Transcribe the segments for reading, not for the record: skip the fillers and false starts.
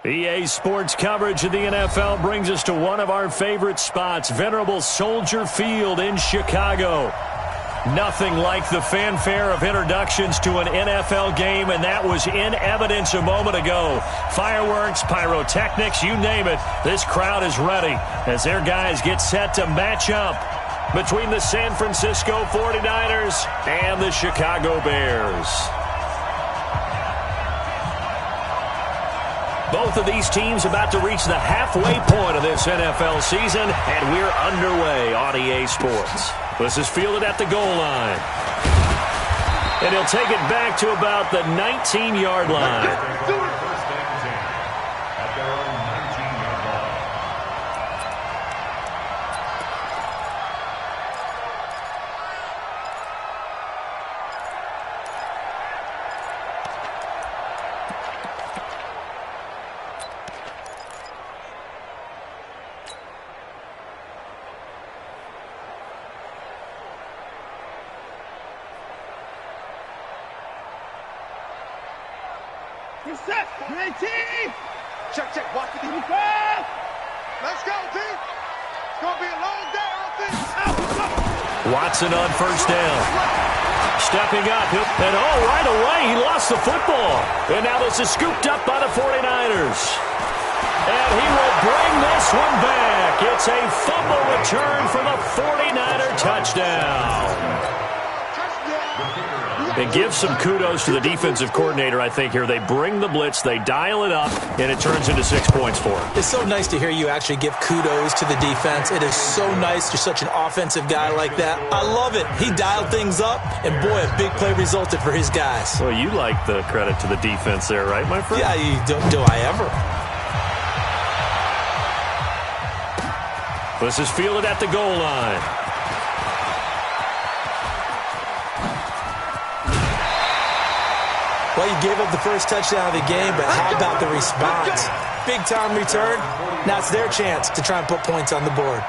EA Sports coverage of the NFL brings us to one of our favorite spots, venerable Soldier Field in Chicago. Nothing like the fanfare of introductions to an NFL game, and that was in evidence a moment ago. Fireworks, pyrotechnics, you name it. This crowd is ready as their guys get set to match up between the San Francisco 49ers and the Chicago Bears. Both of these teams about to reach the halfway point of this NFL season, and we're underway on EA Sports. This is fielded at the goal line. And he'll take it back to about the 19-yard line. You're set. Great team. Check. Watch the defense. Let's go, team. It's going to be a long day on this. Watson on first down. Stepping up. And right away, he lost the football. And now this is scooped up by the 49ers. And he will bring this one back. It's a fumble return for the 49er touchdown. It gives some kudos to the defensive coordinator, I think, here. They bring the blitz, they dial it up, and it turns into 6 points for him. It's so nice to hear you actually give kudos to the defense. It is so nice. You're such an offensive guy like that. I love it. He dialed things up, and boy, a big play resulted for his guys. Well, you like the credit to the defense there, right, my friend? Yeah, do I ever? This is fielded at the goal line. Well, you gave up the first touchdown of the game, but how about the response? Big-time return. Now it's their chance to try and put points on the board.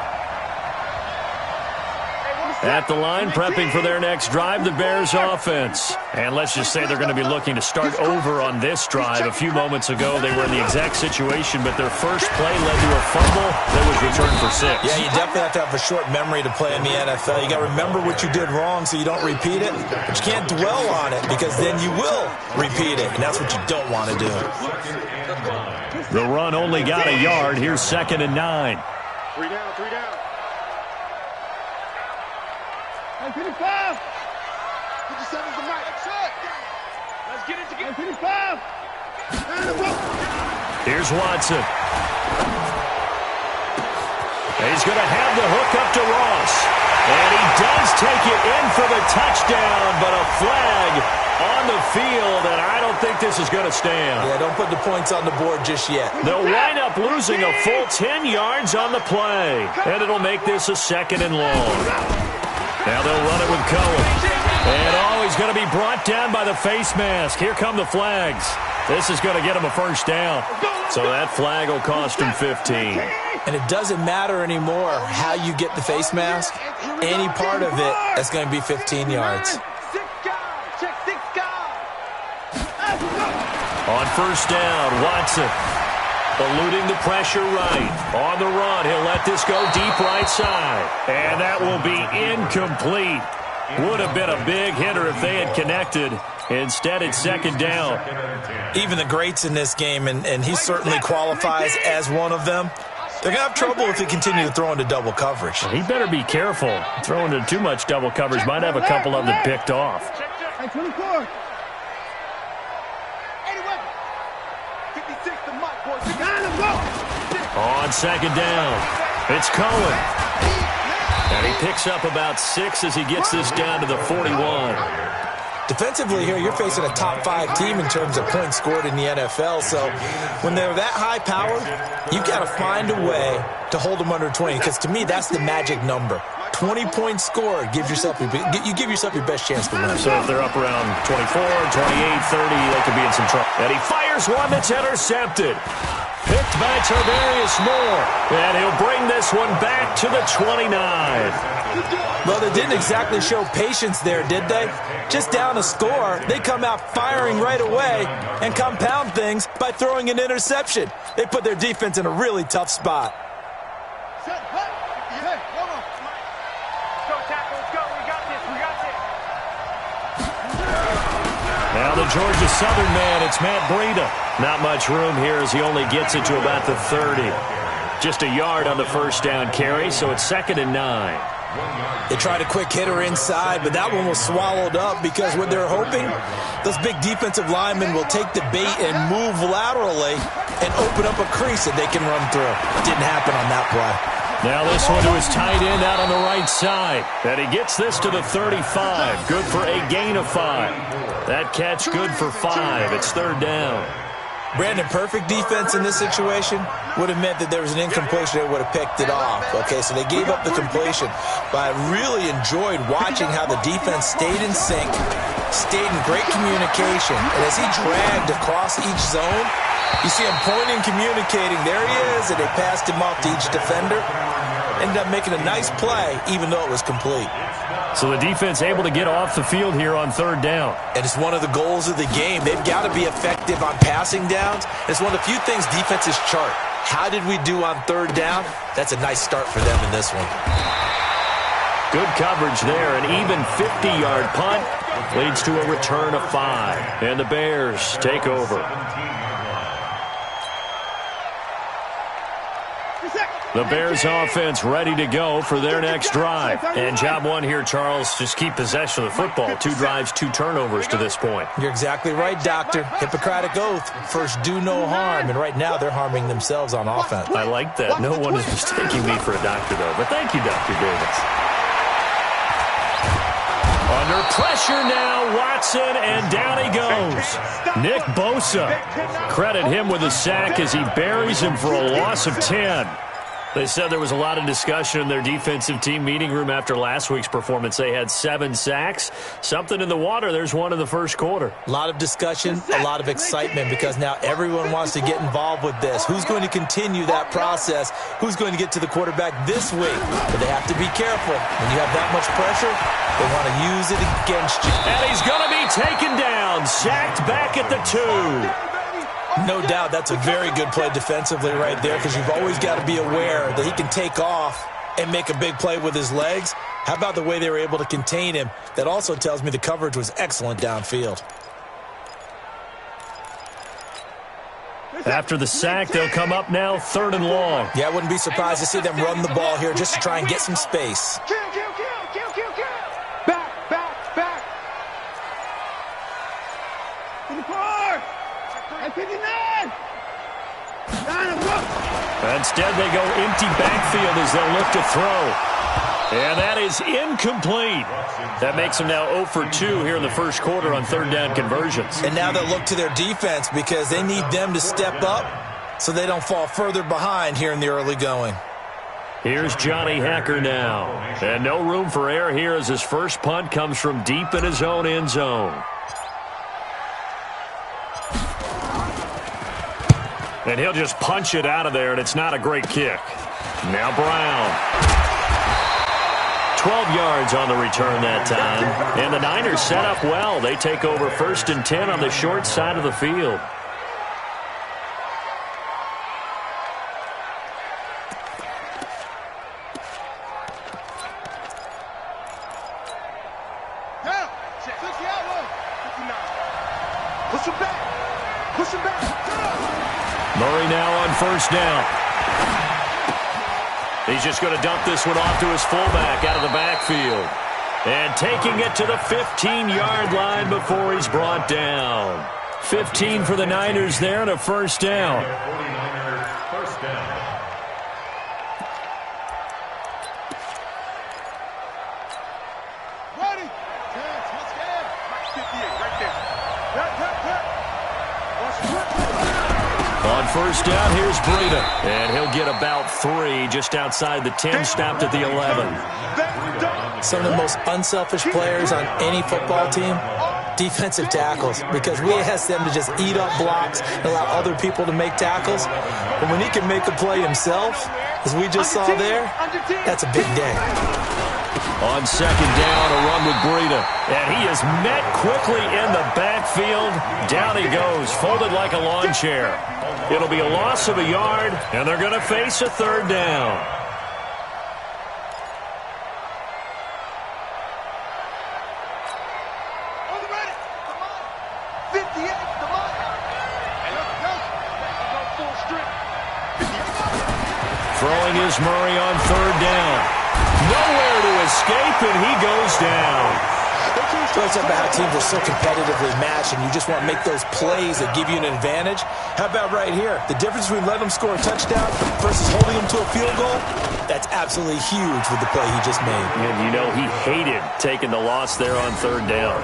At the line, prepping for their next drive, the Bears offense. And let's just say they're going to be looking to start over on this drive. A few moments ago, they were in the exact situation, but their first play led to a fumble that was returned for 6. Yeah, you definitely have to have a short memory to play in the NFL. You got to remember what you did wrong so you don't repeat it, but you can't dwell on it because then you will repeat it, and that's what you don't want to do. The run only got a yard. Here's 2nd and 9. 3 down. 55. 57's the mic. That's it. Let's get it together. 55. Here's Watson. He's going to have the hook up to Ross. And he does take it in for the touchdown, but a flag on the field, and I don't think this is going to stand. Yeah, don't put the points on the board just yet. They'll wind up losing a full 10 yards on the play, and it'll make this a 2nd and long. Now they'll run it with Cohen. And he's going to be brought down by the face mask. Here come the flags. This is going to get him a first down. So that flag will cost him 15. And it doesn't matter anymore how you get the face mask. Any part of it, that's going to be 15 yards. On first down, Watson eluding the pressure right. On the run, he'll let this go deep right side. And that will be incomplete. Would have been a big hitter if they had connected. Instead, it's 2nd down. Even the greats in this game, and he certainly qualifies as one of them, they're going to have trouble if they continue to throw into double coverage. He better be careful. Throwing into too much double coverage might have a couple of them picked off. 24. On 2nd down, it's Cohen. And he picks up about 6 as he gets this down to the 41. Defensively here, you're facing a top-5 team in terms of points scored in the NFL. So when they're that high-powered, you've got to find a way to hold them under 20. Because to me, that's the magic number. 20 points scored gives yourself you give yourself your best chance to win. So if they're up around 24, 28, 30, they could be in some trouble. And he fires one that's intercepted. Picked by Tarvarius Moore. And he'll bring this one back to the 29. Well, they didn't exactly show patience there, did they? Just down a score, they come out firing right away and compound things by throwing an interception. They put their defense in a really tough spot. Now the Georgia Southern man, it's Matt Breida. Not much room here as he only gets it to about the 30. Just a yard on the first down carry, so it's 2nd and 9. They tried a quick hitter inside, but that one was swallowed up because what they're hoping, those big defensive linemen will take the bait and move laterally and open up a crease that they can run through. Didn't happen on that play. Now this one to his tight end out on the right side. And he gets this to the 35. Good for a gain of 5. That catch good for 5. It's 3rd down. Brandon, perfect defense in this situation would have meant that there was an incompletion that would have picked it off. Okay, so they gave up the completion. But I really enjoyed watching how the defense stayed in sync, stayed in great communication. And as he dragged across each zone, you see him pointing, communicating. There he is, and they passed him off to each defender. Ended up making a nice play, even though it was complete. So the defense able to get off the field here on 3rd down. And it's one of the goals of the game. They've got to be effective on passing downs. It's one of the few things defenses chart. How did we do on 3rd down? That's a nice start for them in this one. Good coverage there. An even 50-yard punt leads to a return of 5. And the Bears take over. The Bears offense ready to go for their next drive. And job one here, Charles, just keep possession of the football. 2 drives, 2 turnovers to this point. You're exactly right, Doctor. Hippocratic oath. First, do no harm. And right now, they're harming themselves on offense. I like that. No one is mistaking me for a doctor, though. But thank you, Dr. Davis. Under pressure now, Watson, and down he goes. Nick Bosa. Credit him with a sack as he buries him for a loss of 10. They said there was a lot of discussion in their defensive team meeting room after last week's performance. They had 7 sacks. Something in the water. There's one in the first quarter. A lot of discussion, a lot of excitement because now everyone wants to get involved with this. Who's going to continue that process? Who's going to get to the quarterback this week? But they have to be careful. When you have that much pressure, they want to use it against you. And he's going to be taken down. Sacked back at the 2. No doubt that's a very good play defensively right there because you've always got to be aware that he can take off and make a big play with his legs. How about the way they were able to contain him? That also tells me the coverage was excellent downfield. After the sack, they'll come up now 3rd and long. Yeah, I wouldn't be surprised to see them run the ball here just to try and get some space. Instead, they go empty backfield as they'll look to throw. And that is incomplete. That makes them now 0 for 2 here in the first quarter on 3rd down conversions. And now they'll look to their defense because they need them to step up so they don't fall further behind here in the early going. Here's Johnny Hacker now. And no room for error here as his first punt comes from deep in his own end zone. And he'll just punch it out of there, and it's not a great kick. Now Brown. 12 yards on the return that time. And the Niners set up well. They take over 1st and 10 on the short side of the field. Push him back. Push him back. Murray now on 1st down. He's just going to dump this one off to his fullback out of the backfield. And taking it to the 15-yard line before he's brought down. 15 for the Niners there and a 1st down. Ready. Let's go. 58 right there. On 1st down, here's Breida. And he'll get about 3 just outside the 10, stopped at the 11. Some of the most unselfish players on any football team defensive tackles, because we ask them to just eat up blocks and allow other people to make tackles. But when he can make a play himself, as we just saw there, that's a big day. On second down, a run with Breida. And he is met quickly in the backfield. Down he goes, folded like a lawn chair. It'll be a loss of a yard, and they're going to face a third down. Throwing is Murray on third down. Nowhere to escape, and he goes down. Talks about how teams are so competitively matched, and you just want to make those plays that give you an advantage. How about right here? The difference between letting them score a touchdown versus holding them to a field goal, that's absolutely huge with the play he just made. And you know he hated taking the loss there on third down.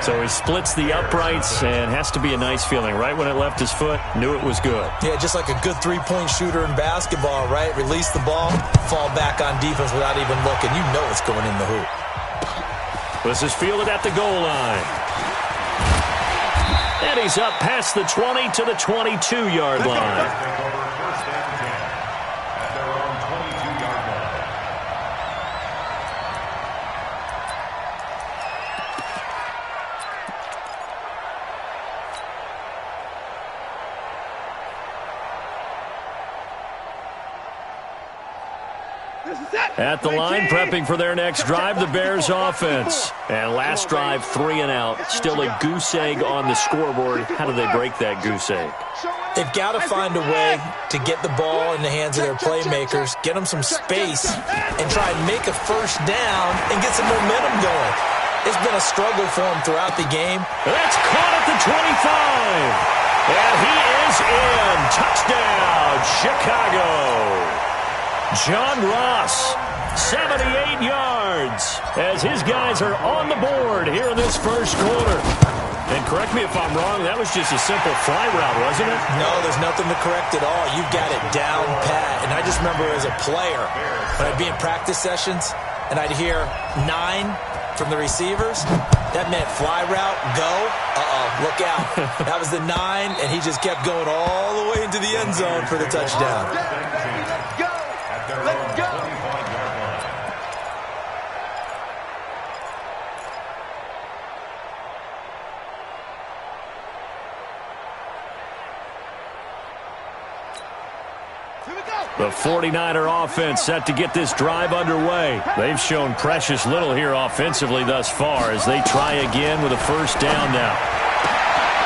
So he splits the uprights, and has to be a nice feeling. Right when it left his foot, knew it was good. Yeah, just like a good three-point shooter in basketball, right? Release the ball, fall back on defense without even looking. You know it's going in the hoop. This is fielded at the goal line. And he's up past the 20 to the 22-yard line. At the line, prepping for their next drive, the Bears offense. And last drive, 3 and out. Still a goose egg on the scoreboard. How do they break that goose egg? They've got to find a way to get the ball in the hands of their playmakers, get them some space, and try and make a first down and get some momentum going. It's been a struggle for them throughout the game. That's caught at the 25. And he is in. Touchdown, Chicago. John Ross, 78 yards, as his guys are on the board here in this first quarter. And correct me if I'm wrong, that was just a simple fly route, wasn't it? No, there's nothing to correct at all. You've got it down pat. And I just remember as a player, when I'd be in practice sessions, and I'd hear 9 from the receivers, that meant fly route, go, look out. That was the 9, and he just kept going all the way into the end zone for the touchdown. Let's go! The 49er offense set to get this drive underway. They've shown precious little here offensively thus far as they try again with a first down now.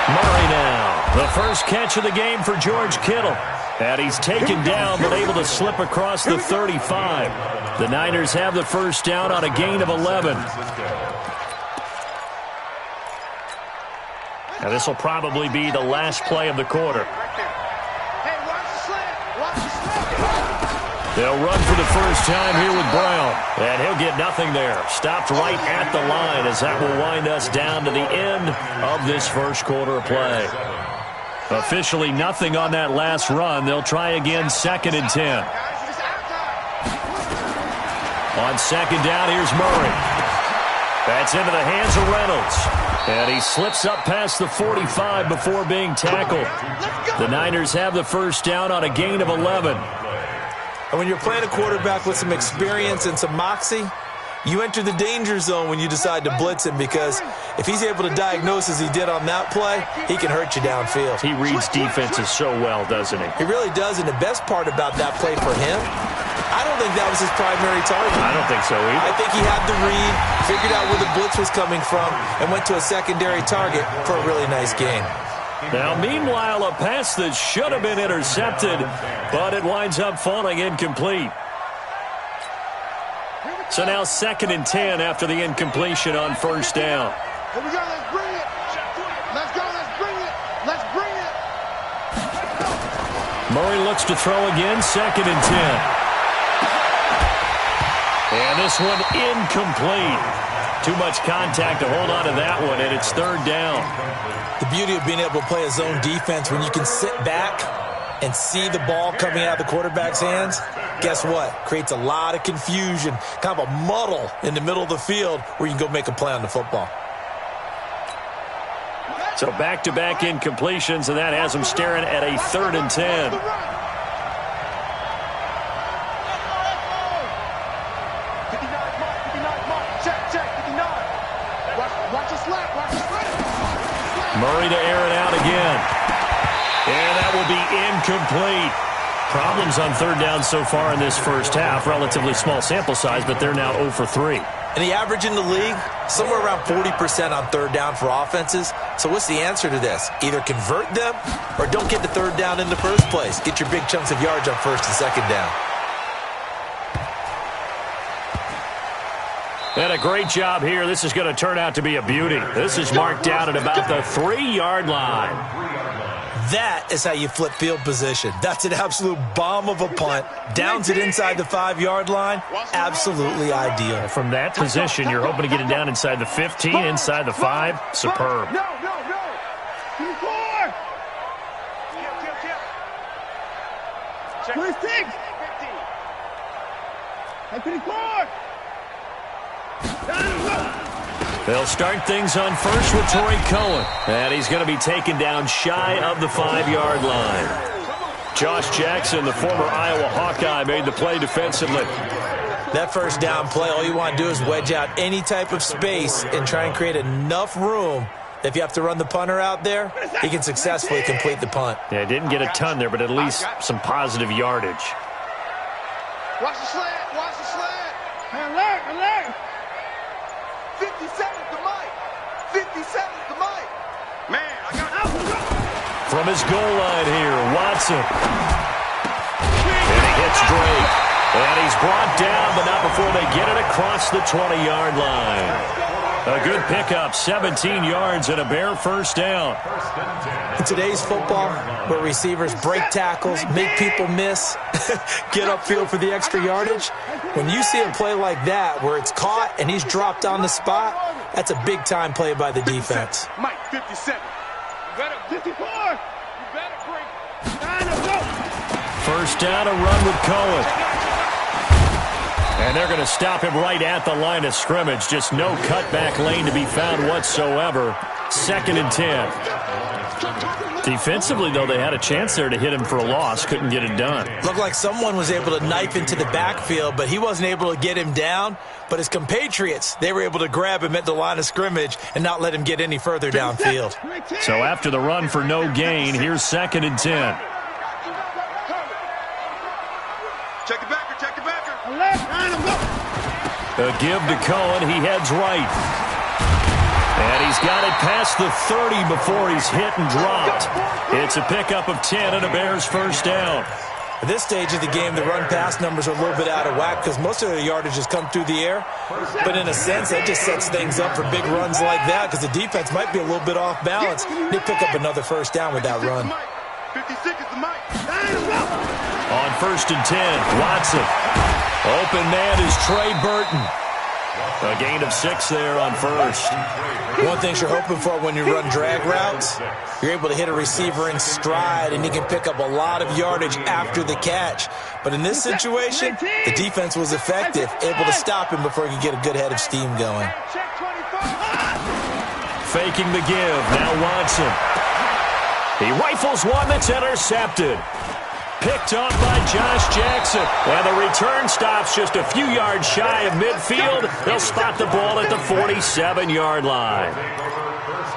Murray now, the first catch of the game for George Kittle. And he's taken down but able to slip across the 35. The Niners have the first down on a gain of 11. Now this will probably be the last play of the quarter. They'll run for the first time here with Brown. And he'll get nothing there. Stopped right at the line as that will wind us down to the end of this first quarter of play. Officially nothing on that last run. They'll try again, 2nd and 10. On second down, here's Murray. That's into the hands of Reynolds. And he slips up past the 45 before being tackled. The Niners have the first down on a gain of 11. And when you're playing a quarterback with some experience and some moxie, you enter the danger zone when you decide to blitz him, because if he's able to diagnose as he did on that play, he can hurt you downfield. He reads defenses so well, doesn't he? He really does, and the best part about that play for him, I don't think that was his primary target. I don't think so either. I think he had the read, figured out where the blitz was coming from, and went to a secondary target for a really nice gain. Now, meanwhile, a pass that should have been intercepted, but it winds up falling incomplete. So now 2nd and 10 after the incompletion on first down. Here we go, let's bring it. Let's go, let's bring it. Let's bring it. Murray looks to throw again, 2nd and 10. And this one incomplete. Too much contact to hold on to that one, and it's 3rd down. The beauty of being able to play a zone defense when you can sit back and see the ball coming out of the quarterback's hands, guess what? Creates a lot of confusion, kind of a muddle in the middle of the field where you can go make a play on the football. So back-to-back incompletions, and that has them staring at a 3rd and 10. Murray to air it out again. And that will be incomplete. Problems on 3rd down so far in this first half. Relatively small sample size, but they're now 0 for 3. And the average in the league, somewhere around 40% on 3rd down for offenses. So what's the answer to this? Either convert them or don't get the 3rd down in the first place. Get your big chunks of yards on 1st and 2nd down. And a great job here. This is going to turn out to be a beauty. This is marked out at about the 3-yard line. That is how you flip field position. That's an absolute bomb of a punt. Downs it inside the 5-yard line. Absolutely ideal. From that position, you're hoping to get it down inside the 15, inside the 5. Superb. No. 26. 24. They'll start things on 1st with Torrey Cohen. And he's going to be taken down shy of the 5-yard line. Josh Jackson, the former Iowa Hawkeye, made the play defensively. That 1st down play, all you want to do is wedge out any type of space and try and create enough room. If you have to run the punter out there, he can successfully complete the punt. Yeah, didn't get a ton there, but at least some positive yardage. Watch the slant. Watch the slant. Alert. 50 seconds to Mike. 50 seconds to Mike. Man, I got out. From his goal line here, Watson. And he hits Drake. And he's brought down, but not before they get it across the 20-yard line. A good pickup, 17 yards and a bare 1st down. In today's football, where receivers break tackles, make people miss, get upfield for the extra yardage, when you see a play like that where it's caught and he's dropped on the spot, that's a big-time play by the defense. Mike, 57. You better 54. You better break. 1st down, a run with Cohen. And they're going to stop him right at the line of scrimmage. Just no cutback lane to be found whatsoever. 2nd and 10. Defensively, though, they had a chance there to hit him for a loss. Couldn't get it done. Looked like someone was able to knife into the backfield, but he wasn't able to get him down. But his compatriots, they were able to grab him at the line of scrimmage and not let him get any further downfield. So after the run for no gain, here's 2nd and 10. Check the backer. A give to Cohen. He heads right. And he's got it past the 30 before he's hit and dropped. It's a pickup of 10 and a Bears 1st down. At this stage of the game, the run-pass numbers are a little bit out of whack because most of the yardage has come through the air. But in a sense, that just sets things up for big runs like that because the defense might be a little bit off balance. They pick up another 1st down with that run. 56 is the Mike. On 1st and 10, Watson. Open man is Trey Burton. A gain of 6 there on 1st. One thing you're hoping for when you run drag routes, you're able to hit a receiver in stride, and he can pick up a lot of yardage after the catch. But in this situation, the defense was effective, able to stop him before he could get a good head of steam going. Faking the give. Now Watson. He rifles one that's intercepted. Picked off by Josh Jackson. And the return stops just a few yards shy of midfield. They'll spot the ball at the 47-yard line.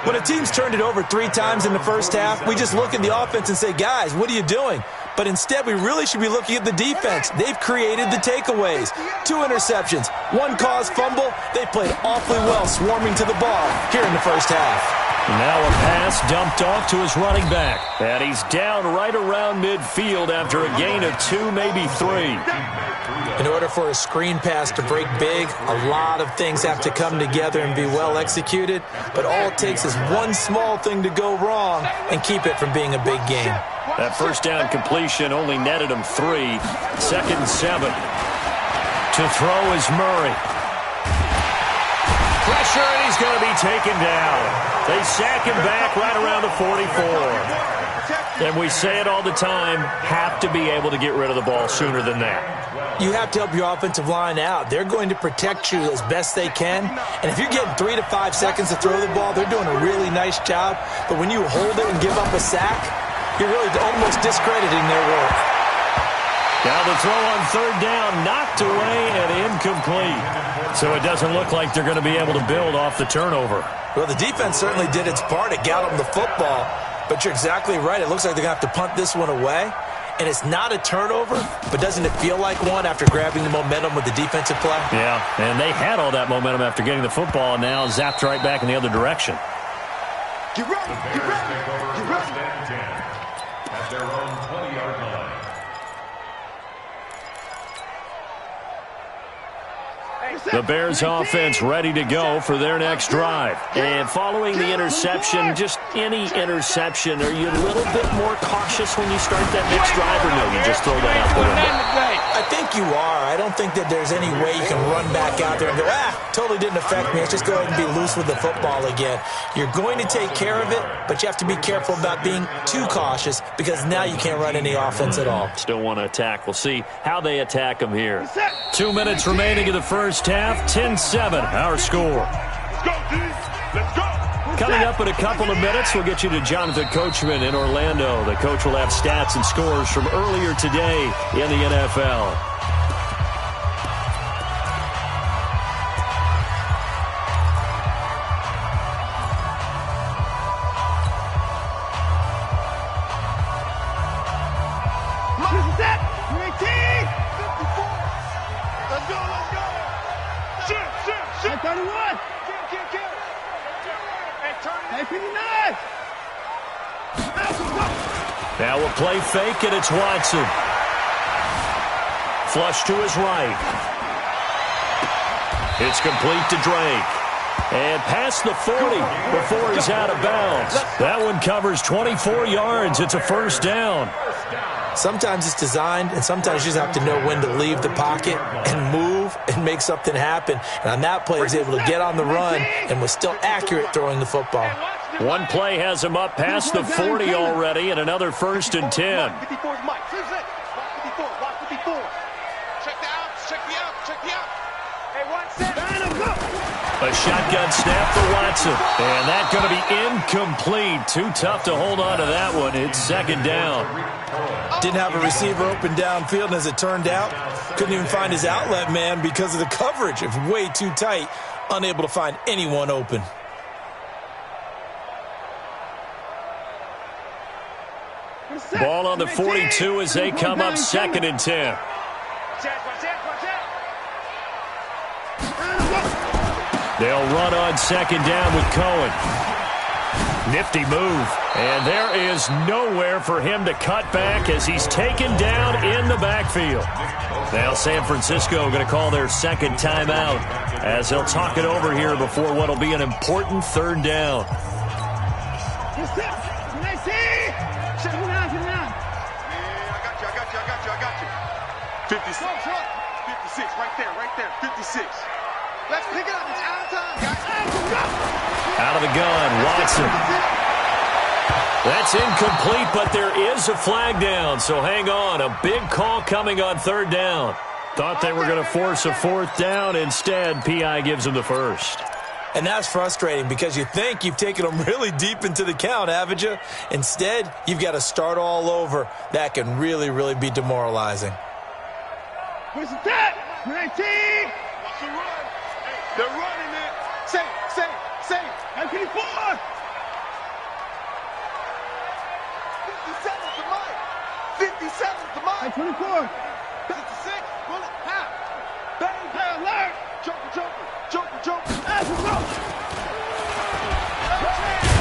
When a team's turned it over 3 times in the first half, we just look at the offense and say, guys, what are you doing? But instead, we really should be looking at the defense. They've created the takeaways. 2 interceptions, 1 caused fumble. They played awfully well swarming to the ball here in the first half. Now a pass dumped off to his running back. And he's down right around midfield after a gain of 2, maybe 3. In order for a screen pass to break big, a lot of things have to come together and be well executed. But all it takes is one small thing to go wrong and keep it from being a big game. That 1st down completion only netted him 3. 2nd and 7. To throw is Murray. Pressure, and he's going to be taken down. They sack him back right around the 44. And we say it all the time, have to be able to get rid of the ball sooner than that. You have to help your offensive line out. They're going to protect you as best they can. And if you're getting 3 to 5 seconds to throw the ball, they're doing a really nice job. But when you hold it and give up a sack, you're really almost discrediting their work. Now the throw on third down, knocked away and incomplete. So it doesn't look like they're going to be able to build off the turnover. Well, the defense certainly did its part. It got them the football. But you're exactly right. It looks like they're going to have to punt this one away. And it's not a turnover, but doesn't it feel like one after grabbing the momentum with the defensive play? Yeah, and they had all that momentum after getting the football and now zapped right back in the other direction. Get ready, get ready, get ready. At their own 20-yard line. The Bears offense ready to go for their next drive. And following the interception, just any interception, are you a little bit more cautious when you start that next drive, or no, you just throw that out the window? I think you are. I don't think that there's any way you can run back out there and go, totally didn't affect me. Let's just go ahead and be loose with the football again. You're going to take care of it, but you have to be careful about being too cautious because now you can't run any offense at all. Still want to attack. We'll see how they attack them here. 2 minutes remaining in the first half. 10-7, our score. Let's go, dude. Let's go. Coming up in a couple of minutes, we'll get you to Jonathan Coachman in Orlando. The coach will have stats and scores from earlier today in the NFL. Now we'll play fake, and it's Watson. Flush to his right. It's complete to Drake. And past the 40 before he's out of bounds. That one covers 24 yards. It's a first down. Sometimes it's designed, and sometimes you just have to know when to leave the pocket and move and make something happen. And on that play, he was able to get on the run and was still accurate throwing the football. One play has him up past the 40 already, and another 1st and 10. Watch 54, watch 54. Check the outs, check the outs, check the outs. Hey, Watson. A shotgun snap for Watson. And that's going to be incomplete. Too tough to hold on to that one. It's second down. Didn't have a receiver open downfield, and as it turned out, couldn't even find his outlet man because of the coverage. It was way too tight, unable to find anyone open. Ball on the 42 as they come up 2nd and 10. They'll run on 2nd down with Cohen. Nifty move. And there is nowhere for him to cut back as he's taken down in the backfield. Now San Francisco going to call their second timeout as they'll talk it over here before what will be an important 3rd down. I got you. 56, right there, 56. Let's pick it up. It's out of time, guys. Out of the gun, Watson. That's incomplete, but there is a flag down, so hang on. A big call coming on 3rd down. Thought they were going to force a 4th down. Instead, P.I. gives them the 1st. And that's frustrating because you think you've taken them really deep into the count, haven't you? Instead, you've got to start all over. That can really, really be demoralizing. Where's the tap? 19. What's the run? Hey, they're running it. Say. 94. 57's the mic. 57's the mic. 24. 56. Run it. Half. Bang. Hey, alert. Joker.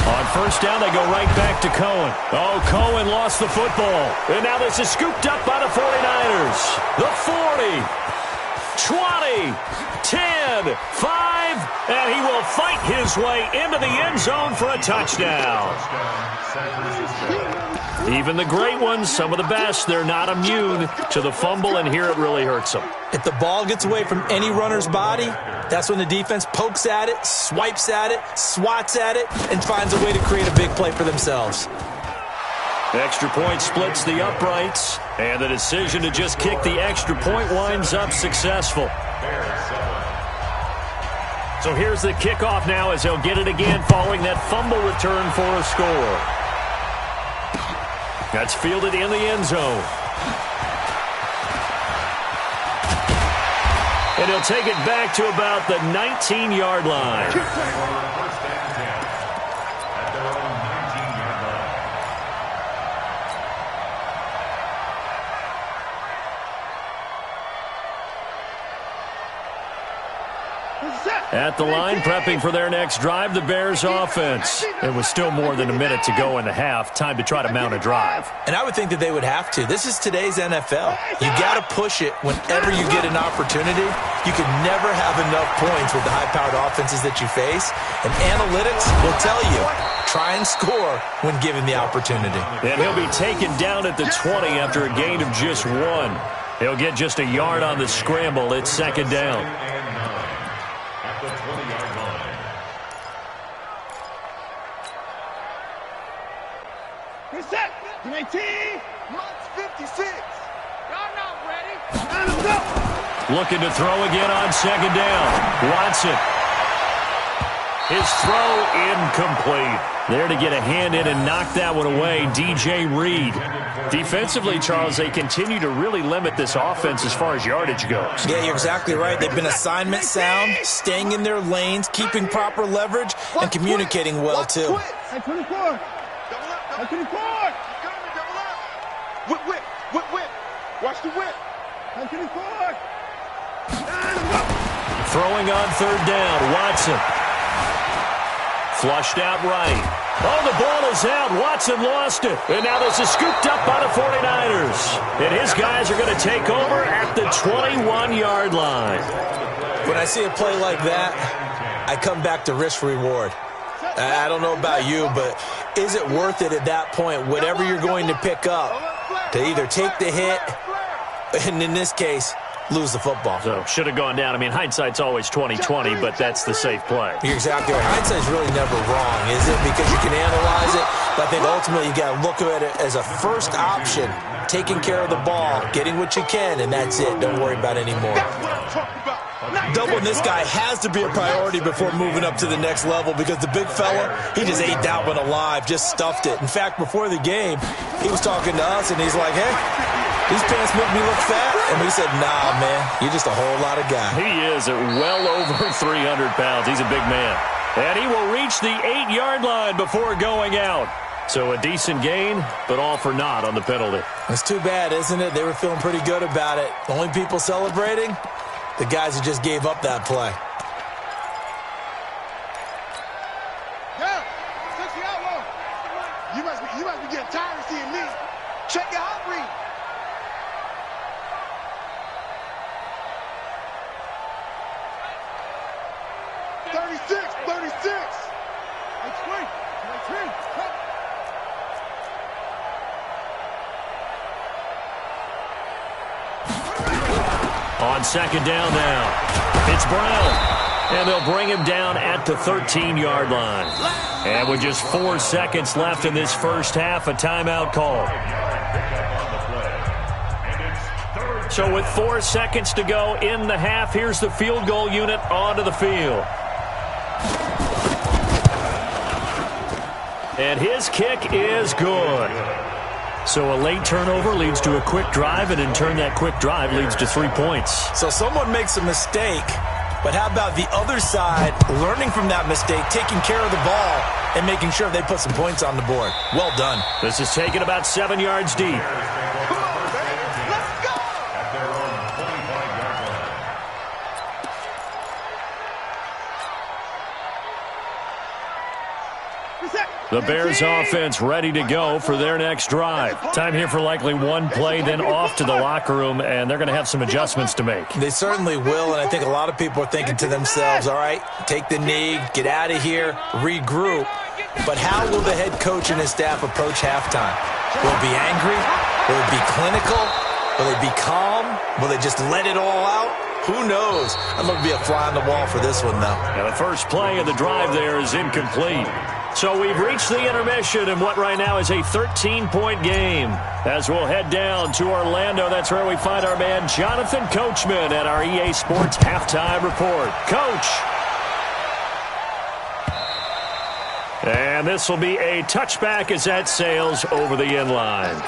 On 1st down, they go right back to Cohen. Oh, Cohen lost the football. And now this is scooped up by the 49ers. The 40, 20, 10, 5, and he will fight his way into the end zone for a touchdown. Even the great ones, some of the best, they're not immune to the fumble, and here it really hurts them. If the ball gets away from any runner's body, that's when the defense pokes at it, swipes at it, swats at it, and finds a way to create a big play for themselves. Extra point splits the uprights, and the decision to just kick the extra point winds up successful. So here's the kickoff now as they'll get it again following that fumble return for a score. That's fielded in the end zone. And he'll take it back to about the 19-yard line. First and 10 at their own 19-yard line. At the line, prepping for their next drive, the Bears offense. It was still more than a minute to go in the half. Time to try to mount a drive. And I would think that they would have to. This is today's NFL. You got to push it whenever you get an opportunity. You can never have enough points with the high-powered offenses that you face. And analytics will tell you, try and score when given the opportunity. And he'll be taken down at the 20 after a gain of just 1. He'll get just a yard on the scramble. It's second down. At the 20-yard line. Reset. 19. Months 56. Y'all not ready. Let's go. Looking to throw again on second down. Watson. His throw incomplete. There to get a hand in and knock that one away, DJ Reed. Defensively, Charles, they continue to really limit this offense as far as yardage goes. Yeah, you're exactly right. They've been assignment sound, staying in their lanes, keeping proper leverage, and communicating well, too. Hey, 24. Double up. Hey, 24. Double up. Whip, whip, whip, whip. Watch the whip. Hey, 24. Throwing on third down, Watson. Flushed out right. Oh, the ball is out. Watson lost it. And now this is scooped up by the 49ers. And his guys are going to take over at the 21-yard line. When I see a play like that, I come back to risk-reward. I don't know about you, but is it worth it at that point, whatever you're going to pick up, to either take the hit, and in this case, lose the football? So, should have gone down. I mean, hindsight's always 20/20, but that's the safe play. You're exactly right. Hindsight's really never wrong, is it? Because you can analyze it, but I think ultimately you got to look at it as a first option, taking care of the ball, getting what you can, and that's it. Don't worry about it anymore. Doubling this guy has to be a priority before moving up to the next level because the big fella, he just ate that one alive, just stuffed it. In fact, before the game, he was talking to us, and he's like, hey, these pants make me look fat. And we said, nah, man, you're just a whole lot of guy. He is at well over 300 pounds. He's a big man. And he will reach the 8-yard line before going out. So a decent gain, but all for naught on the penalty. It's too bad, isn't it? They were feeling pretty good about it. Only people celebrating, the guys who just gave up that play. Yeah, sexy outlaw. You must be getting tired of seeing me. Check your hot read. On second down now, it's Brown. And they'll bring him down at the 13-yard line. And with just 4 seconds left in this first half, a timeout call. So with 4 seconds to go in the half, here's the field goal unit onto the field. And his kick is good. So a late turnover leads to a quick drive, and in turn that quick drive leads to 3 points. So someone makes a mistake, but how about the other side learning from that mistake, taking care of the ball, and making sure they put some points on the board? Well done. This is taken about 7 yards deep. The Bears offense ready to go for their next drive. Time here for likely one play, then off to the locker room, and they're going to have some adjustments to make. They certainly will, and I think a lot of people are thinking to themselves, all right, take the knee, get out of here, regroup. But how will the head coach and his staff approach halftime? Will it be angry? Will it be clinical? Will they be calm? Will they just let it all out? Who knows? I'd love to be a fly on the wall for this one, though. Now the first play of the drive there is incomplete. So we've reached the intermission in what right now is a 13-point game. As we'll head down to Orlando, that's where we find our man Jonathan Coachman at our EA Sports Halftime Report. Coach. And this will be a touchback as that sails over the end line.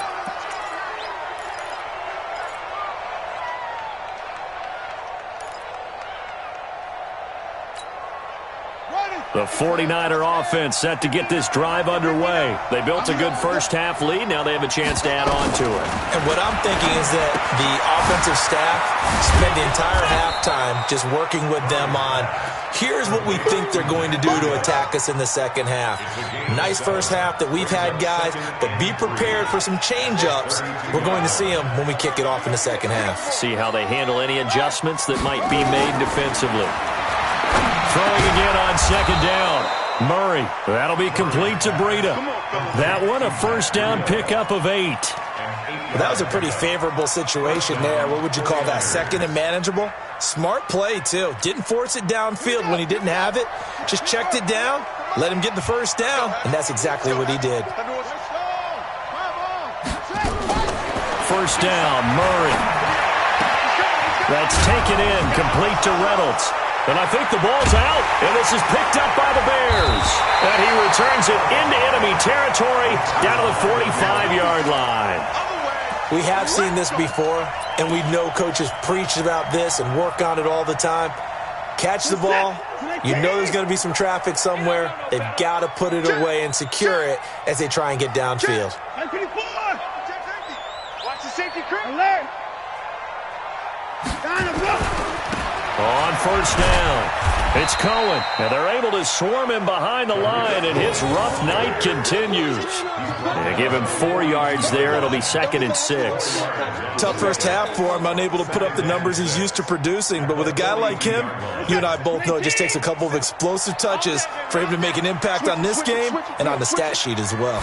The 49er offense set to get this drive underway. They built a good first-half lead. Now they have a chance to add on to it. And what I'm thinking is that the offensive staff spent the entire halftime just working with them on, here's what we think they're going to do to attack us in the second half. Nice first half that we've had, guys, but be prepared for some change-ups. We're going to see them when we kick it off in the second half. See how they handle any adjustments that might be made defensively. Throwing again on second down. Murray. That'll be complete to Breida. That one a first down pickup of 8. Well, that was a pretty favorable situation there. What would you call that? Second and manageable? Smart play, too. Didn't force it downfield when he didn't have it. Just checked it down, let him get the first down, and that's exactly what he did. First down, Murray. That's taken in, complete to Reynolds. And I think the ball's out, and this is picked up by the Bears. And he returns it into enemy territory down to the 45-yard line. We have seen this before, and we know coaches preach about this and work on it all the time. Catch the ball. You know there's going to be some traffic somewhere. They've got to put it away and secure it as they try and get downfield. Watch the safety creep. Alert. On first down, it's Cohen, and they're able to swarm him behind the line, and his rough night continues. They give him 4 yards there. It'll be 2nd and 6. Tough first half for him, unable to put up the numbers he's used to producing. But with a guy like him, you and I both know it just takes a couple of explosive touches for him to make an impact on this game and on the stat sheet as well.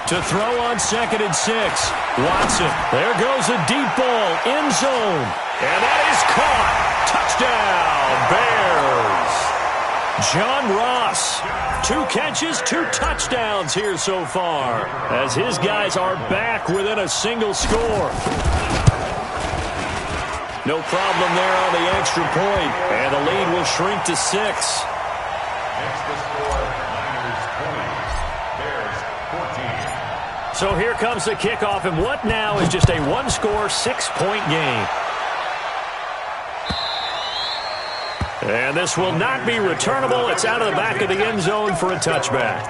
To throw on 2nd and 6. Watson, there goes a deep ball, end zone. And that is caught. Touchdown, Bears. John Ross, 2 catches, 2 touchdowns here so far, as his guys are back within a single score. No problem there on the extra point, and the lead will shrink to 6. Next to score, Niners 20, Bears 14. So here comes the kickoff, and what now is just a 1-score, 6-point game. And this will not be returnable. It's out of the back of the end zone for a touchback.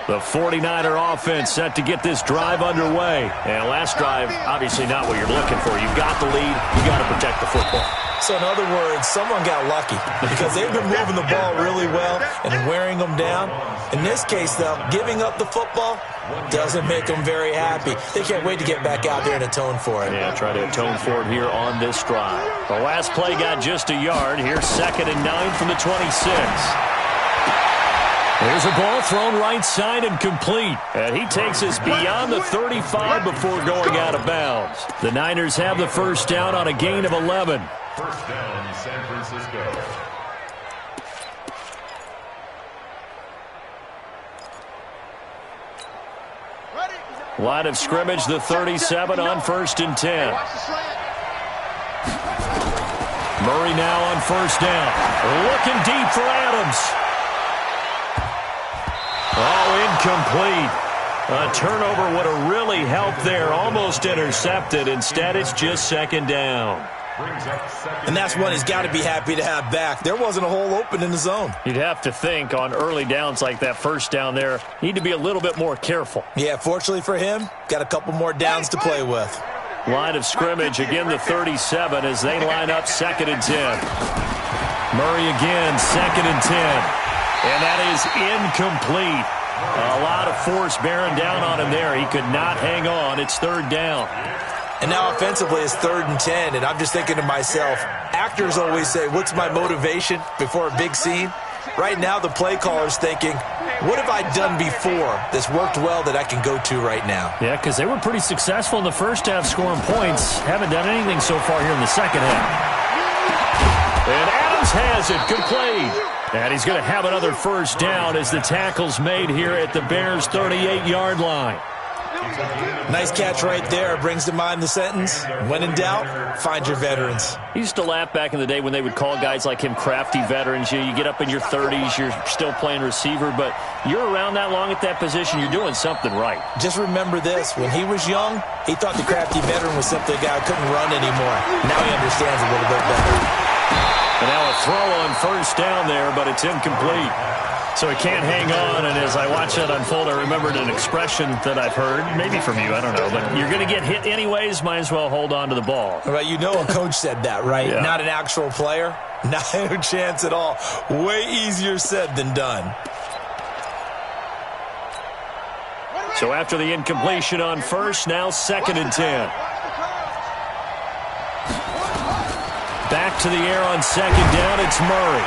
The 49er offense set to get this drive underway. And last drive, obviously not what you're looking for. You've got the lead. You've got to protect the football. So in other words, someone got lucky because they've been moving the ball really well and wearing them down. In this case, though, giving up the football doesn't make them very happy. They can't wait to get back out there and atone for it. Yeah, try to atone for it here on this drive. The last play got just a yard. Here's 2nd and 9 from the 26. There's a ball thrown right side and complete. And he takes us beyond the 35 before going out of bounds. The Niners have the first down on a gain of 11. First down, San Francisco. Line of scrimmage, the 37 on 1st and 10. Murray now on first down. Looking deep for Adams. Oh, incomplete. A turnover would have really helped there. Almost intercepted. Instead, it's just 2nd down. And that's one he's got to be happy to have back. There wasn't a hole open in the zone. You'd have to think on early downs like that first down there, need to be a little bit more careful. Yeah, fortunately for him, got a couple more downs to play with. Line of scrimmage, again the 37 as they line up 2nd and 10. Murray again, 2nd and 10. And that is incomplete. A lot of force bearing down on him there. He could not hang on. It's 3rd down. And now offensively it's 3rd and 10, and I'm just thinking to myself, actors always say, what's my motivation before a big scene? Right now, the play caller's thinking, what have I done before that's worked well that I can go to right now? Yeah, because they were pretty successful in the first half scoring points. Haven't done anything so far here in the second half. And Adams has it complete. And he's going to have another first down as the tackle's made here at the Bears' 38-yard line. Nice catch right there. Brings to mind the sentence, when in doubt, find your veterans. He used to laugh back in the day when they would call guys like him crafty veterans. You get up in your 30s, you're still playing receiver, but you're around that long at that position, you're doing something right. Just remember this. When he was young, he thought the crafty veteran was simply a guy who couldn't run anymore. Now he understands a little bit better. And now a throw on first down there, but it's incomplete. So he can't hang on, and as I watch that unfold, I remembered an expression that I've heard, maybe from you, I don't know, but you're going to get hit anyways, might as well hold on to the ball. Right, you know a coach said that, right? Yeah. Not an actual player? Not a chance at all. Way easier said than done. So after the incompletion on first, now 2nd and 10. Back to the air on 2nd down, it's Murray.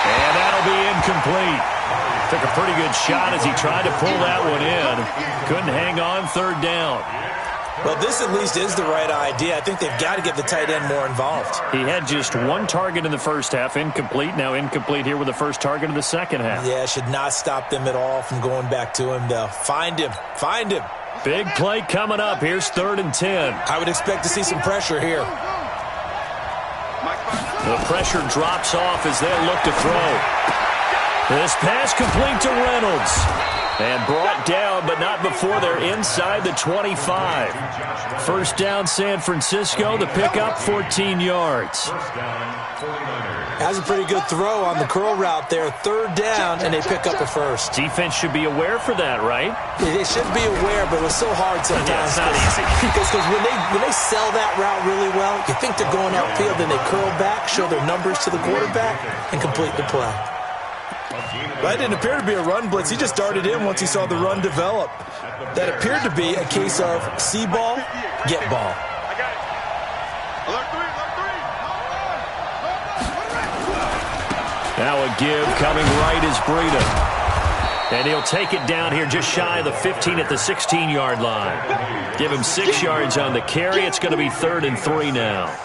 And that'll be incomplete. Took a pretty good shot as he tried to pull that one in. Couldn't hang on 3rd down. Well, this at least is the right idea. I think they've got to get the tight end more involved. He had just 1 target in the first half, incomplete. Now incomplete here with the first target of the second half. Yeah, should not stop them at all from going back to him, though. Find him. Find him. Big play coming up. Here's 3rd and 10. I would expect to see some pressure here. The pressure drops off as they look to throw. This pass complete to Reynolds. And brought down, but not before they're inside the 25. First down, San Francisco. The pickup, 14 yards. That's a pretty good throw on the curl route there. 3rd down, and they pick up a first. Defense should be aware for that, right? They should be aware, but it's so hard sometimes. Yeah, it's not easy. Because when they sell that route really well, you think they're going upfield, then they curl back, show their numbers to the quarterback, and complete the play. That didn't appear to be a run blitz. He just darted in once he saw the run develop. That appeared to be a case of see ball, get ball. Now a give coming right is Breida. And he'll take it down here just shy of the 15 at the 16-yard line. Give him 6 yards on the carry. It's going to be 3rd and 3 now.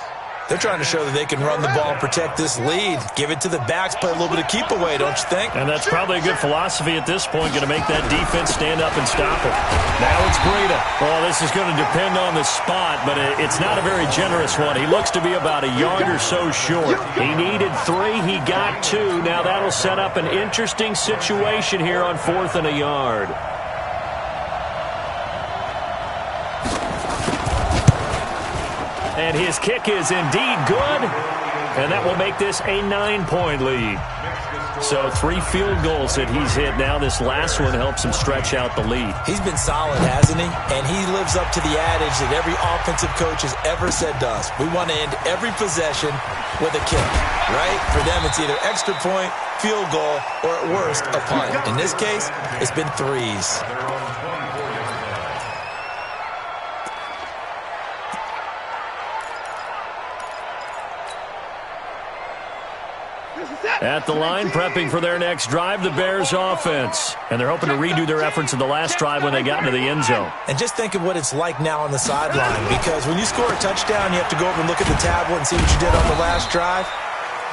They're trying to show that they can run the ball and protect this lead. Give it to the backs, play a little bit of keep away, don't you think? And that's probably a good philosophy at this point, going to make that defense stand up and stop it. Now it's Breida. Well, this is going to depend on the spot, but it's not a very generous one. He looks to be about a yard or so short. He needed 3. He got 2. Now that'll set up an interesting situation here on 4th and a yard. And his kick is indeed good, and that will make this a 9-point lead. So 3 field goals that he's hit now. This last one helps him stretch out the lead. He's been solid, hasn't he? And he lives up to the adage that every offensive coach has ever said to us. We want to end every possession with a kick, right? For them, it's either extra point, field goal, or at worst, a punt. In this case, it's been 3s. At the line, prepping for their next drive, the Bears offense. And they're hoping to redo their efforts in the last drive when they got into the end zone. And just think of what it's like now on the sideline, because when you score a touchdown, you have to go over and look at the tablet and see what you did on the last drive.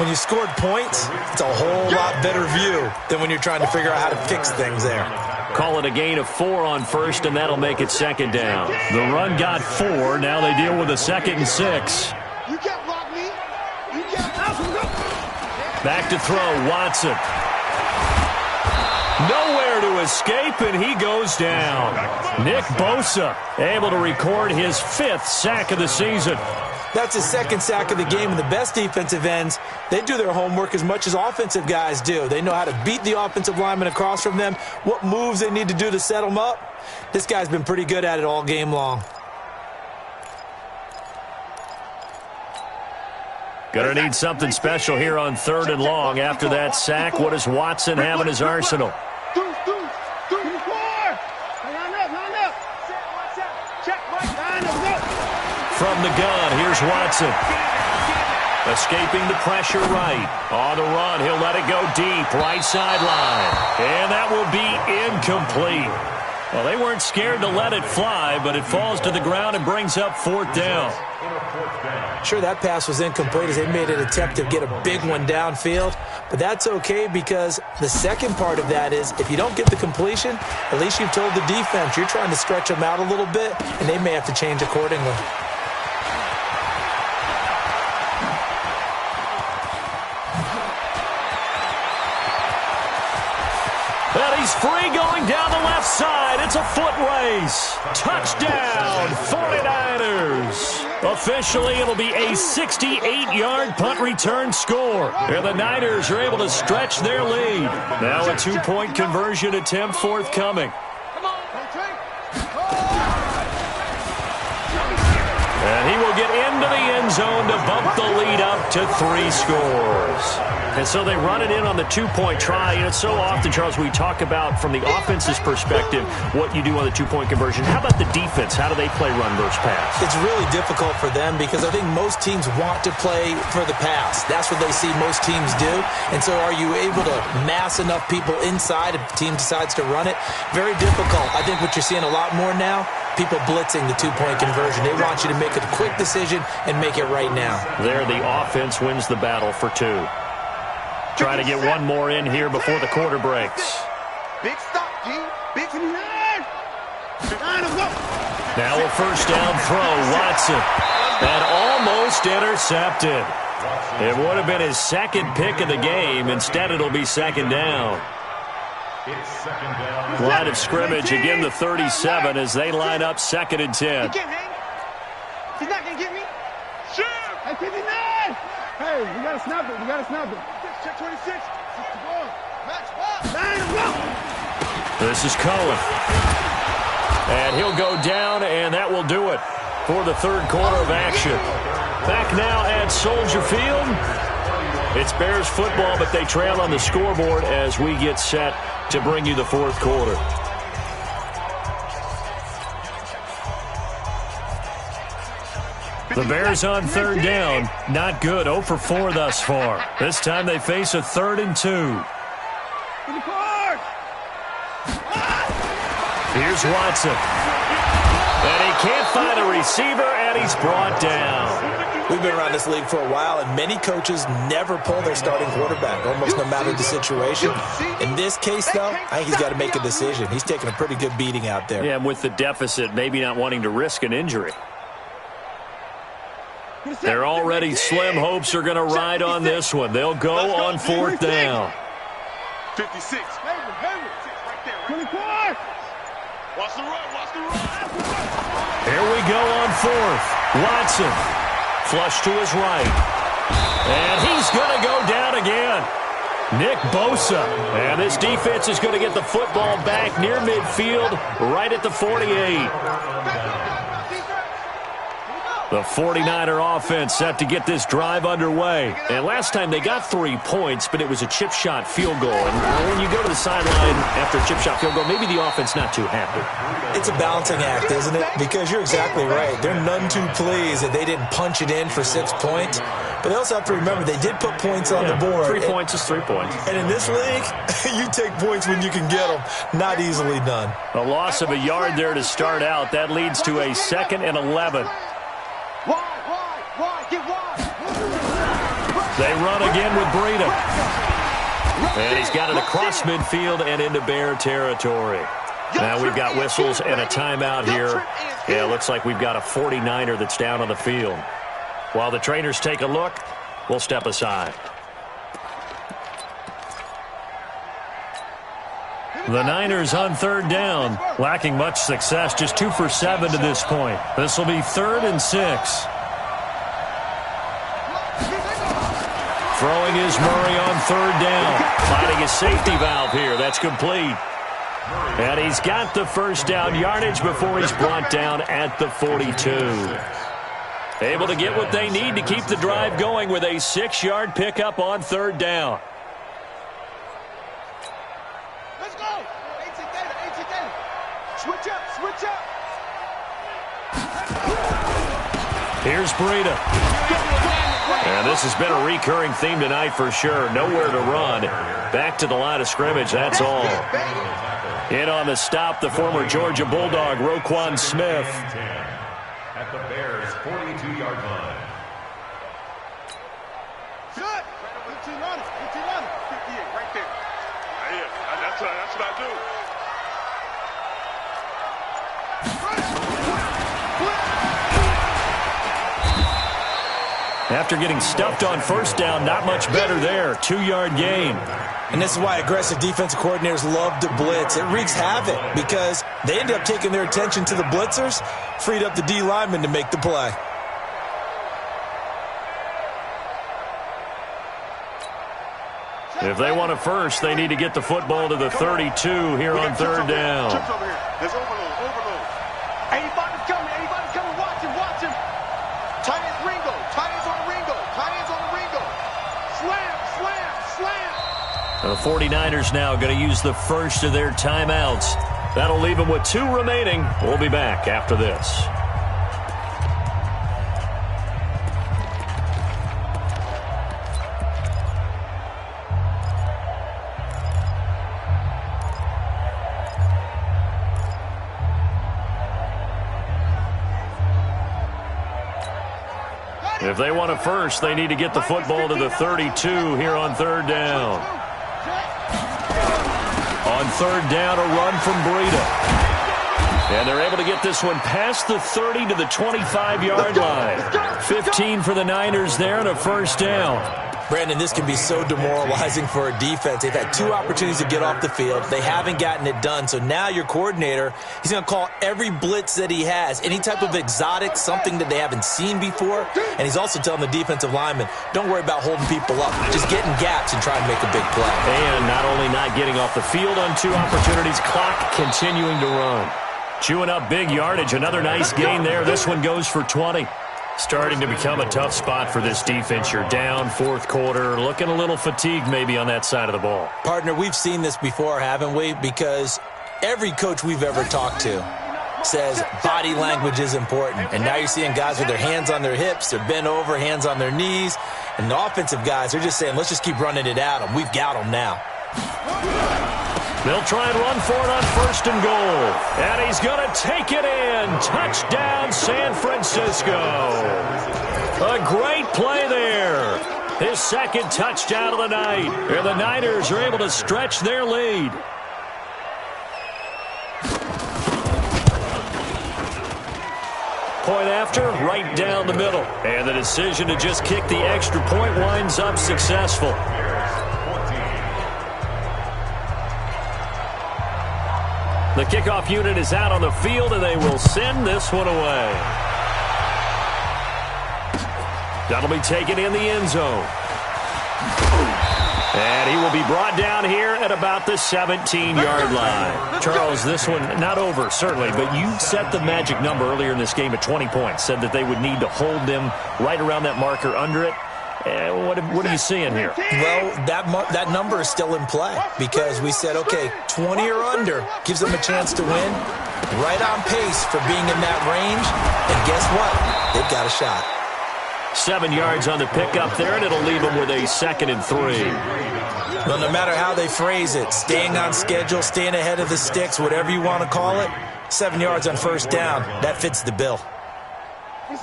When you scored points, it's a whole lot better view than when you're trying to figure out how to fix things there. Call it a gain of 4 on first, and that'll make it 2nd down. The run got 4. Now they deal with a 2nd and 6. You can't block me. You can't. Back to throw, Watson. Nowhere to escape, and he goes down. Nick Bosa able to record his 5th sack of the season. That's his 2nd sack of the game, and the best defensive ends, they do their homework as much as offensive guys do. They know how to beat the offensive lineman across from them, what moves they need to do to set them up. This guy's been pretty good at it all game long. Going to need something special here on 3rd and long. After that sack, what does Watson have in his arsenal? Check, From the gun, here's Watson. Escaping the pressure right. On the run, he'll let it go deep. Right sideline. And that will be incomplete. Well, they weren't scared to let it fly, but it falls to the ground and brings up 4th down. Sure, that pass was incomplete as they made an attempt to get a big one downfield. But that's okay because the second part of that is if you don't get the completion, at least you've told the defense you're trying to stretch them out a little bit, and they may have to change accordingly. And he's free going down the left side. It's a foot race. Touchdown, 49ers. Officially, it'll be a 68-yard punt return score. And the Niners are able to stretch their lead. Now a two-point conversion attempt forthcoming. And he will get into the end zone to bump the lead up to 3 scores. And so they run it in on the two-point try. And it's so often, Charles, we talk about from the offense's perspective what you do on the two-point conversion. How about the defense? How do they play run versus pass? It's really difficult for them because I think most teams want to play for the pass. That's what they see most teams do. And so are you able to mass enough people inside if the team decides to run it? Very difficult. I think what you're seeing a lot more now, people blitzing the two-point conversion. They want you to make a quick decision and make it right now. There, the offense wins the battle for 2. Trying to get one more in here before the quarter breaks. Big stop, G. Big stop. Now a first down throw, Watson. And almost intercepted. It would have been his second pick of the game. Instead, it'll be second down. Line of scrimmage, again the 37 as they line up 2nd and 10. He can't hang. He's not going to get me. Shoot. Hey, 59. Hey, we got to snap it. We got to snap it. Check 26. Match ball. This is Cohen. And he'll go down, and that will do it for the third quarter of action. Back now at Soldier Field. It's Bears football, but they trail on the scoreboard as we get set to bring you the fourth quarter. The Bears on third down. Not good. 0 for 4 thus far. This time they face a 3rd and 2. Here's Watson. And he can't find a receiver, and he's brought down. We've been around this league for a while, and many coaches never pull their starting quarterback, almost no matter the situation. In this case, though, I think he's got to make a decision. He's taking a pretty good beating out there. Yeah, and with the deficit, maybe not wanting to risk an injury. Their already slim hopes are going to ride on this one. They'll go on 4th down. 56. Watch the run, watch the run. Here we go on 4th. Watson. Flush to his right. And he's going to go down again. Nick Bosa. And this defense is going to get the football back near midfield, right at the 48. The 49er offense set to get this drive underway. And last time they got 3 points, but it was a chip shot field goal. And when you go to the sideline after a chip shot field goal, maybe the offense not too happy. It's a balancing act, isn't it? Because you're exactly right. They're none too pleased that they didn't punch it in for 6 points. But they also have to remember they did put points on the board. 3 points is 3 points. And in this league, you take points when you can get them. Not easily done. A loss of a yard there to start out. That leads to a 2nd and 11. They run again with Breida. And he's got it across midfield and into Bear territory. Now we've got whistles and a timeout here. Yeah, it looks like we've got a 49er that's down on the field. While the trainers take a look, we'll step aside. The Niners on 3rd down, lacking much success, just 2 for 7 to this point. This will be 3rd and 6. Throwing is Murray on 3rd down. Finding a safety valve here. That's complete. And he's got the first down yardage before he's brought down at the 42. Able to get what they need to keep the drive going with a 6-yard pickup on 3rd down. Let's go. Data. Switch up. Here's Breida. And this has been a recurring theme tonight for sure. Nowhere to run. Back to the line of scrimmage, that's all. In on the stop, the former Georgia Bulldog, Roquan Smith. At the Bears' 42-yard line. Good. 15 on it. 15 on it. 58 right there. Yeah, that's what I do. After getting stuffed on first down, not much better there. 2-yard gain. And this is why aggressive defensive coordinators love to blitz. It wreaks havoc because they end up taking their attention to the blitzers, freed up the D lineman to make the play. If they want a first, they need to get the football to the 32 here on third down. There's overload. Anybody's coming. Watch him. Tight ends Ringo. Tight ends on the Ringo. Slam. The 49ers now going to use the first of their timeouts. That'll leave them with 2 remaining. We'll be back after this. If they want a first, they need to get the football to the 32 here on third down. On third down, a run from Breida. And they're able to get this one past the 30 to the 25-yard line. 15 for the Niners there and a first down. Brandon, this can be so demoralizing for a defense. They've had 2 opportunities to get off the field. They haven't gotten it done. So now your coordinator, he's going to call every blitz that he has, any type of exotic, something that they haven't seen before. And he's also telling the defensive lineman, don't worry about holding people up. Just get in gaps and try and make a big play. And not only not getting off the field on 2 opportunities, clock continuing to run. Chewing up big yardage. Another nice gain there. This one goes for 20. Starting to become a tough spot for this defense. You're down fourth quarter, looking a little fatigued maybe on that side of the ball. Partner, we've seen this before, haven't we? Because every coach we've ever talked to says body language is important. And now you're seeing guys with their hands on their hips, they're bent over, hands on their knees. And the offensive guys are just saying, let's just keep running it at them. We've got them now. They'll try and run for it on first and goal. And he's going to take it in. Touchdown, San Francisco. A great play there. His second touchdown of the night. And the Niners are able to stretch their lead. Point after, right down the middle. And the decision to just kick the extra point winds up successful. The kickoff unit is out on the field, and they will send this one away. That'll be taken in the end zone. And he will be brought down here at about the 17-yard line. Charles, this one not over, certainly, but you set the magic number earlier in this game at 20 points, said that they would need to hold them right around that marker under it. What are you seeing here? Well, that number is still in play because we said, okay, 20 or under gives them a chance to win. Right on pace for being in that range. And guess what? They've got a shot. 7 yards on the pickup there, and it'll leave them with a 2nd and 3. Well, no matter how they phrase it, staying on schedule, staying ahead of the sticks, whatever you want to call it, 7 yards on first down, that fits the bill.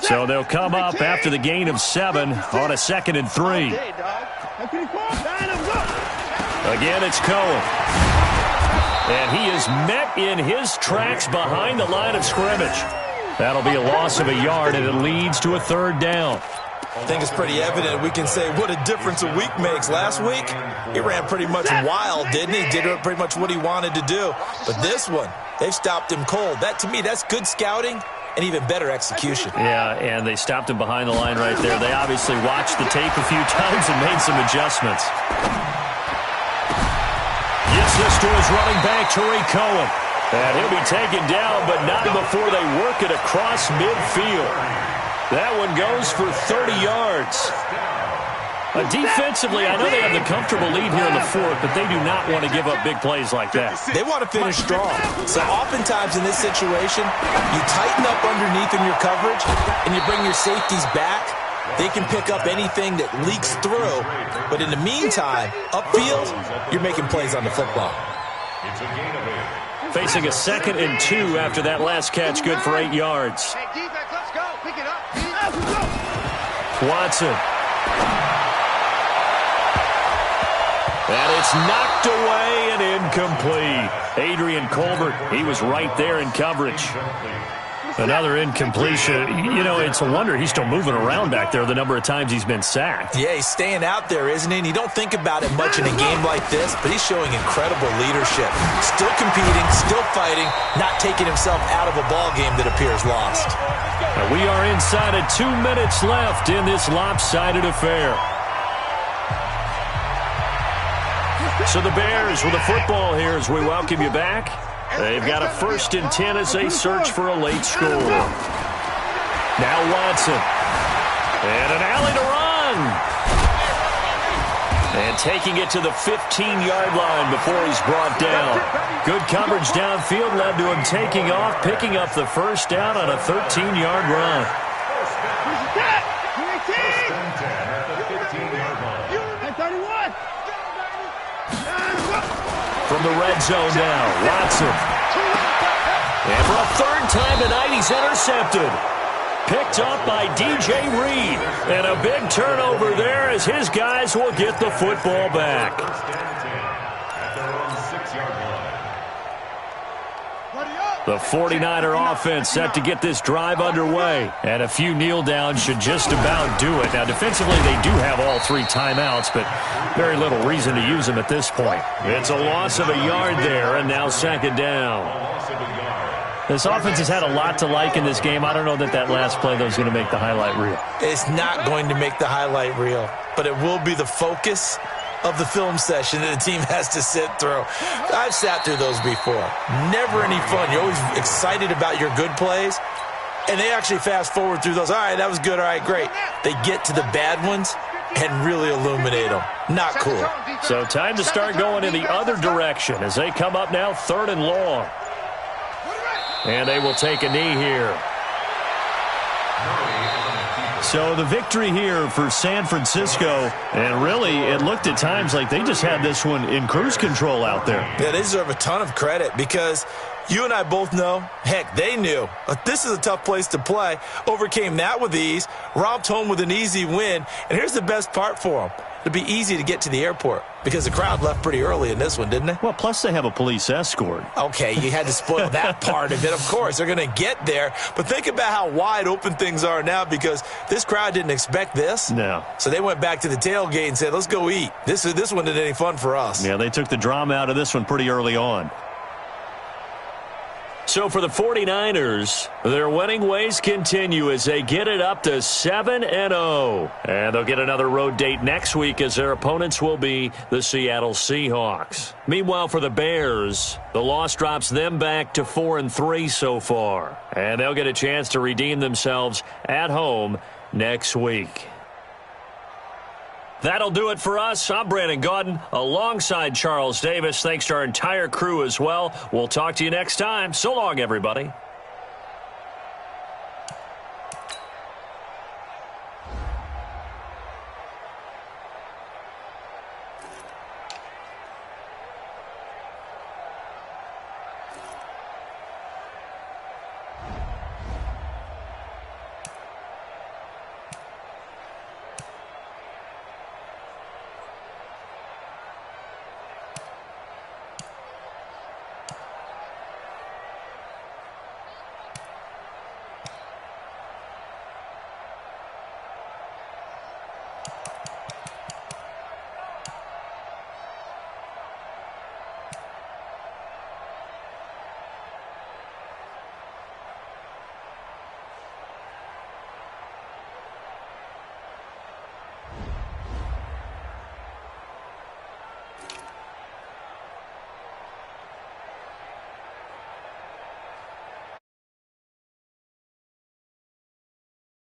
So they'll come up after the gain of 7 on a 2nd and 3. Again, it's Cohen. And he is met in his tracks behind the line of scrimmage. That'll be a loss of a yard, and it leads to a 3rd down. I think it's pretty evident. We can say what a difference a week makes. Last week, he ran pretty much wild, didn't he? Did pretty much what he wanted to do. But this one, they've stopped him cold. That, to me, that's good scouting and even better execution. Yeah, and they stopped him behind the line right there. They obviously watched the tape a few times and made some adjustments. Gets this to his running back, Tariq Cohen. And he'll be taken down, but not before they work it across midfield. That one goes for 30 yards. Defensively, I know they have the comfortable lead here in the 4th, but they do not want to give up big plays like that. They want to finish strong. So oftentimes in this situation, you tighten up underneath in your coverage, and you bring your safeties back, They can pick up anything that leaks through, but in the meantime, upfield, you're making plays on the football. It's a gain of 8. Facing a 2nd and 2 after that last catch, good for 8 yards. Hey, defense, let's go. Pick it up. Watson. And it's knocked away and incomplete. Adrian Colbert, he was right there in coverage. Another incompletion. You know, it's a wonder he's still moving around back there the number of times he's been sacked. Yeah, he's staying out there, isn't he? And you don't think about it much in a game like this, but he's showing incredible leadership. Still competing, still fighting, not taking himself out of a ball game that appears lost. And we are inside of 2 minutes left in this lopsided affair. So the Bears with the football here as we welcome you back. They've got a 1st and 10 as they search for a late score. Now Watson. And an alley to run. And taking it to the 15-yard line before he's brought down. Good coverage downfield led to him taking off, picking up the 1st down on a 13-yard run. From the red zone now, Watson. And for a 3rd time tonight, he's intercepted. Picked up by DJ Reed. And a big turnover there as his guys will get the football back. The 49er offense set to get this drive underway. And a few kneel downs should just about do it. Now, defensively, they do have all 3 timeouts, but very little reason to use them at this point. It's a loss of a yard there, and now 2nd down. This offense has had a lot to like in this game. I don't know that last play, though, is going to make the highlight reel. It's not going to make the highlight reel, but it will be the focus of the film session that the team has to sit through. I've sat through those before. Never any fun. You're always excited about your good plays, and they actually fast forward through those. All right, that was good. All right, great. They get to the bad ones and really illuminate them. Not cool. So time to start going in the other direction as they come up now 3rd and long. And they will take a knee here. So the victory here for San Francisco, and really it looked at times like they just had this one in cruise control out there. Yeah, they deserve a ton of credit because you and I both know, heck, they knew. This is a tough place to play. Overcame that with ease, romped home with an easy win, and here's the best part for them. It'd be easy to get to the airport because the crowd left pretty early in this one, didn't they? Well, plus they have a police escort. Okay, you had to spoil that part of it. Of course, they're going to get there. But think about how wide open things are now because this crowd didn't expect this. No. So they went back to the tailgate and said, let's go eat. This one isn't any fun for us. Yeah, they took the drama out of this one pretty early on. So for the 49ers, their winning ways continue as they get it up to 7-0. And they'll get another road date next week as their opponents will be the Seattle Seahawks. Meanwhile, for the Bears, the loss drops them back to 4-3 so far. And they'll get a chance to redeem themselves at home next week. That'll do it for us. I'm Brandon Gaudin alongside Charles Davis. Thanks to our entire crew as well. We'll talk to you next time. So long, everybody.